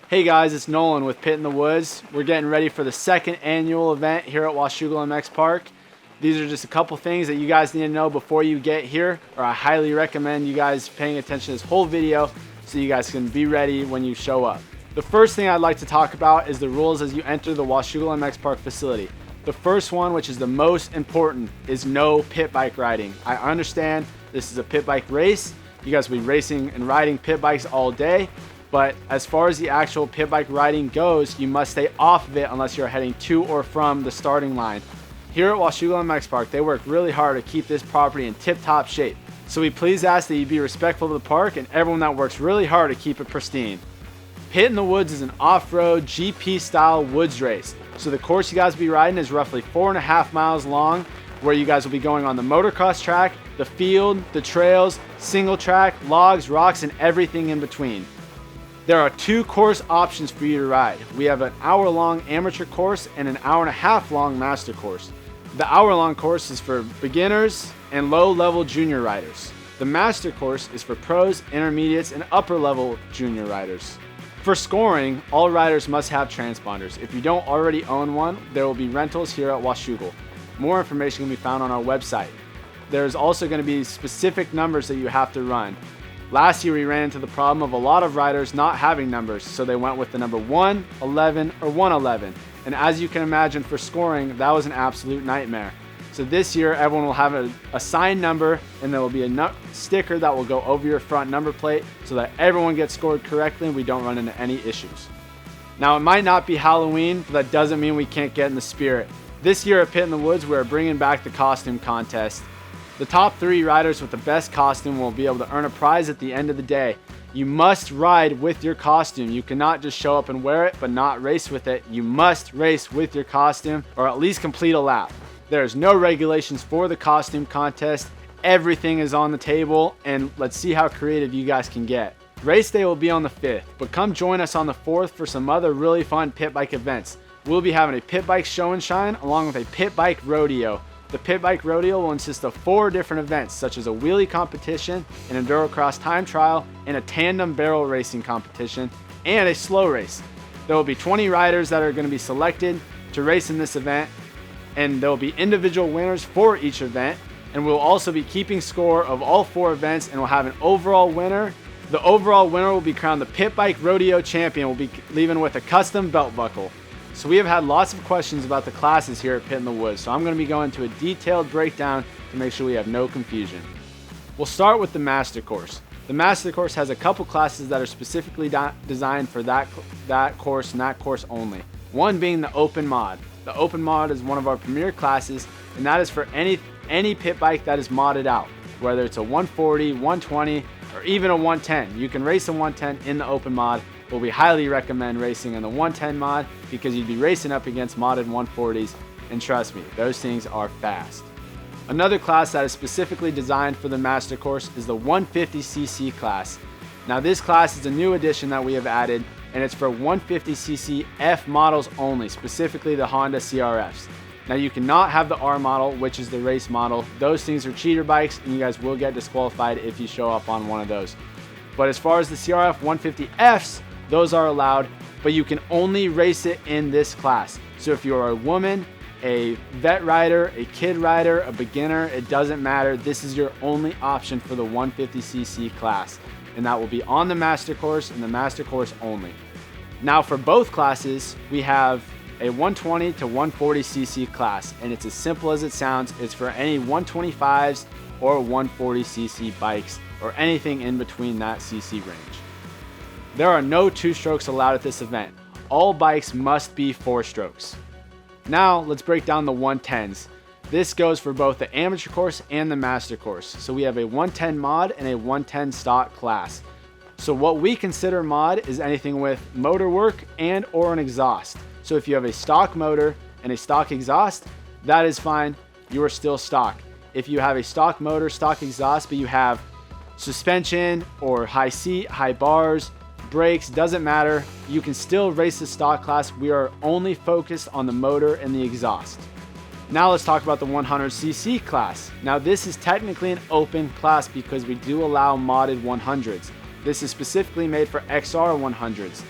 Hey guys, it's Nolan with Pit in the Woods. We're getting ready for the second annual event here at Washougal MX Park. These are just a couple things that you guys need to know before you get here, or I highly recommend you guys paying attention to this whole video so you guys can be ready when you show up. The first thing I'd like to talk about is the rules as you enter the Washougal MX Park facility. The first one, which is the most important, is no pit bike riding. I understand this is a pit bike race. You guys will be racing and riding pit bikes all day. But as far as the actual pit bike riding goes, you must stay off of it unless you're heading to or from the starting line. Here at Washougal MX Park, they work really hard to keep this property in tip-top shape. So we please ask that you be respectful of the park and everyone that works really hard to keep it pristine. Pit in the Woods is an off-road GP style woods race. So the course you guys will be riding is roughly 4.5 miles long, where you guys will be going on the motocross track, the field, the trails, single track, logs, rocks, and everything in between. There are two course options for you to ride. We have an hour-long amateur course and an hour-and-a-half long master course. The hour-long course is for beginners and low-level junior riders. The master course is for pros, intermediates, and upper-level junior riders. For scoring, all riders must have transponders. If you don't already own one, there will be rentals here at Washougal. More information can be found on our website. There's also going to be specific numbers that you have to run. Last year we ran into the problem of a lot of riders not having numbers, so they went with the number 1, 11, or 111. And as you can imagine, for scoring, that was an absolute nightmare. So this year everyone will have an assigned number, and there will be a sticker that will go over your front number plate so that everyone gets scored correctly and we don't run into any issues. Now it might not be Halloween, but that doesn't mean we can't get in the spirit. This year at Pit in the Woods, we are bringing back the costume contest. The top 3 riders with the best costume will be able to earn a prize at the end of the day. You must ride with your costume. You cannot just show up and wear it but not race with it. You must race with your costume, or at least complete a lap. There's no regulations for the costume contest. Everything is on the table, and let's see how creative you guys can get. Race day will be on the 5th, but come join us on the 4th for some other really fun pit bike events. We'll be having a pit bike show and shine along with a pit bike rodeo. The Pit Bike Rodeo will consist of 4 different events, such as a wheelie competition, an endurocross time trial, and a tandem barrel racing competition, and a slow race. There will be 20 riders that are going to be selected to race in this event, and there will be individual winners for each event, and we'll also be keeping score of all 4 events, and we'll have an overall winner. The overall winner will be crowned the Pit Bike Rodeo champion. We'll be leaving with a custom belt buckle. So we have had lots of questions about the classes here at Pit in the Woods, so I'm going to be going to a detailed breakdown to make sure we have no confusion. We'll start with the Master Course. The Master Course has a couple classes that are specifically designed for that course and that course only. One being the Open Mod. The Open Mod is one of our premier classes, and that is for any pit bike that is modded out, whether it's a 140, 120, or even a 110. You can race a 110 in the Open Mod. But we highly recommend racing in the 110 mod because you'd be racing up against modded 140s, and trust me, those things are fast. Another class that is specifically designed for the Master Course is the 150cc class. Now this class is a new addition that we have added, and it's for 150cc F models only, specifically the Honda CRFs. Now you cannot have the R model, which is the race model. Those things are cheater bikes, and you guys will get disqualified if you show up on one of those. But as far as the CRF 150Fs, those are allowed, but you can only race it in this class. So if you're a woman, a vet rider, a kid rider, a beginner, it doesn't matter. This is your only option for the 150cc class, and that will be on the Master Course and the Master Course only. Now for both classes, we have a 120 to 140cc class, and it's as simple as it sounds. It's for any 125s or 140cc bikes or anything in between that cc range. There are no 2-strokes allowed at this event. All bikes must be 4 strokes. Now let's break down the 110s. This goes for both the amateur course and the master course. So we have a 110 mod and a 110 stock class. So what we consider mod is anything with motor work and or an exhaust. So if you have a stock motor and a stock exhaust, that is fine. You are still stock. If you have a stock motor, stock exhaust, but you have suspension or high seat, high bars, brakes, doesn't matter. You can still race the stock class. We are only focused on the motor and the exhaust. Now let's talk about the 100cc class. Now this is technically an open class because we do allow modded 100s. This is specifically made for XR 100s.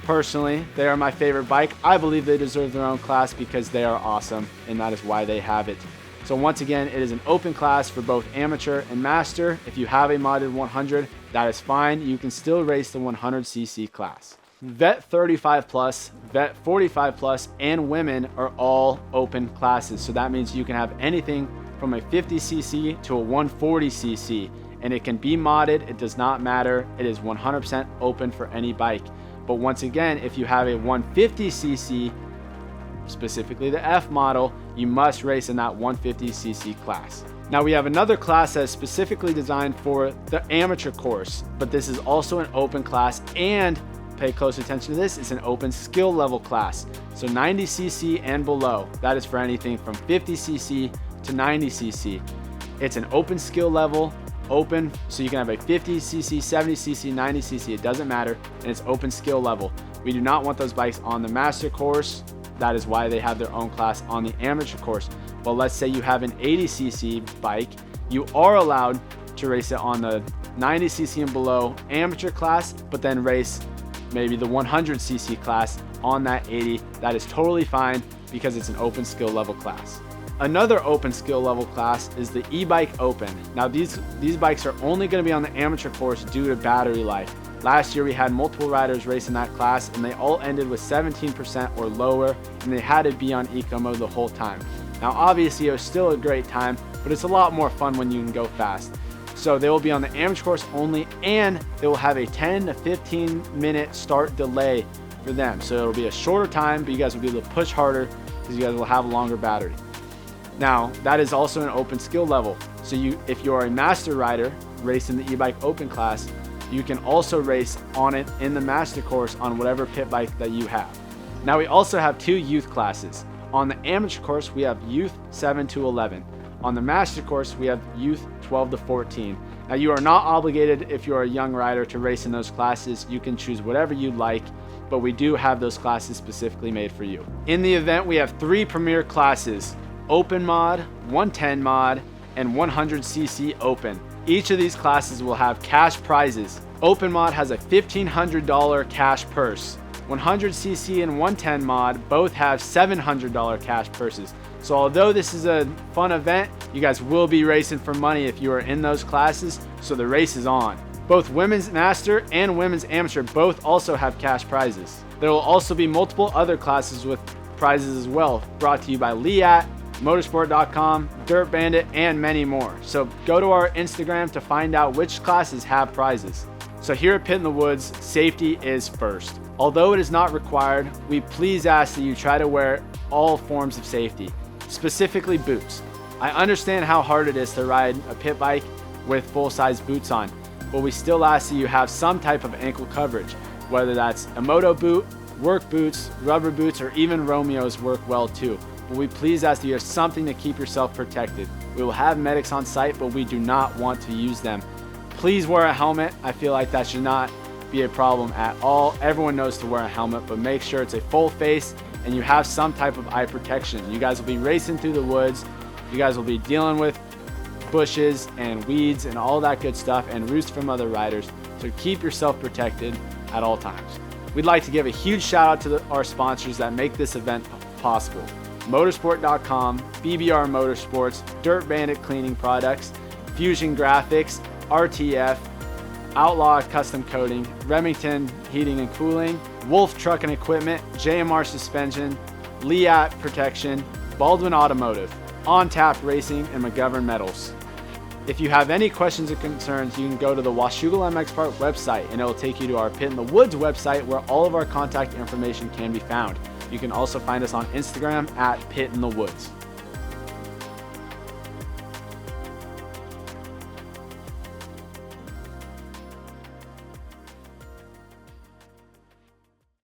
Personally, they are my favorite bike. I believe they deserve their own class because they are awesome, and that is why they have it. So once again, it is an open class for both amateur and master. If you have a modded 100, that is fine. You can still race the 100cc class. Vet 35 plus, Vet 45 plus, and women are all open classes. So that means you can have anything from a 50cc to a 140cc, and it can be modded. It does not matter. It is 100% open for any bike. But once again, if you have a 150cc, specifically the F model, you must race in that 150cc class. Now we have another class that is specifically designed for the amateur course, but this is also an open class, and pay close attention to this, it's an open skill level class. So 90cc and below, that is for anything from 50cc to 90cc. It's an open skill level, open, so you can have a 50cc, 70cc, 90cc, it doesn't matter, and it's open skill level. We do not want those bikes on the master course. That is why they have their own class on the amateur course. But let's say you have an 80cc bike, you are allowed to race it on the 90cc and below amateur class, but then race maybe the 100cc class on that 80. That is totally fine because it's an open skill level class. Another open skill level class is the e-bike open. Now these bikes are only going to be on the amateur course due to battery life. Last year we had multiple riders race in that class, and they all ended with 17% or lower, and they had to be on eco mode the whole time. Now obviously it was still a great time, but it's a lot more fun when you can go fast. So they will be on the amateur course only, and they will have a 10 to 15 minute start delay for them. So it'll be a shorter time, but you guys will be able to push harder because you guys will have a longer battery. Now that is also an open skill level. So if you are a master rider racing the e-bike open class, you can also race on it in the master course on whatever pit bike that you have. Now we also have two youth classes. On the amateur course, we have youth 7 to 11. On the master course, we have youth 12 to 14. Now you are not obligated, if you're a young rider, to race in those classes. You can choose whatever you'd like, but we do have those classes specifically made for you. In the event, we have three premier classes: Open Mod, 110 Mod, and 100cc Open. Each of these classes will have cash prizes. Open Mod has a $1,500 cash purse. 100cc and 110 Mod both have $700 cash purses. So although this is a fun event, you guys will be racing for money if you are in those classes, so the race is on. Both Women's Master and Women's Amateur both also have cash prizes. There will also be multiple other classes with prizes as well, brought to you by Liat, Motorsport.com, Dirt Bandit, and many more. So go to our Instagram to find out which classes have prizes. So here at Pit in the Woods, safety is first. Although it is not required, we please ask that you try to wear all forms of safety, specifically boots. I understand how hard it is to ride a pit bike with full-size boots on, but we still ask that you have some type of ankle coverage, whether that's a moto boot, work boots, rubber boots, or even Romeos work well too. But we please ask that you have something to keep yourself protected. We will have medics on site, but we do not want to use them. Please wear a helmet. I feel like that should not be a problem at all. Everyone knows to wear a helmet, but make sure it's a full face and you have some type of eye protection. You guys will be racing through the woods. You guys will be dealing with bushes and weeds and all that good stuff and roosts from other riders. So keep yourself protected at all times. We'd like to give a huge shout out to our sponsors that make this event possible: Motorsport.com, BBR Motorsports, Dirt Bandit Cleaning Products, Fusion Graphics, RTF, Outlaw Custom Coating, Remington Heating and Cooling, Wolf Truck and Equipment, JMR Suspension, Liat Protection, Baldwin Automotive, On Tap Racing, and McGovern Metals. If you have any questions or concerns, you can go to the Washougal MX Park website, and it will take you to our Pit in the Woods website where all of our contact information can be found. You can also find us on Instagram at Pit in the Woods.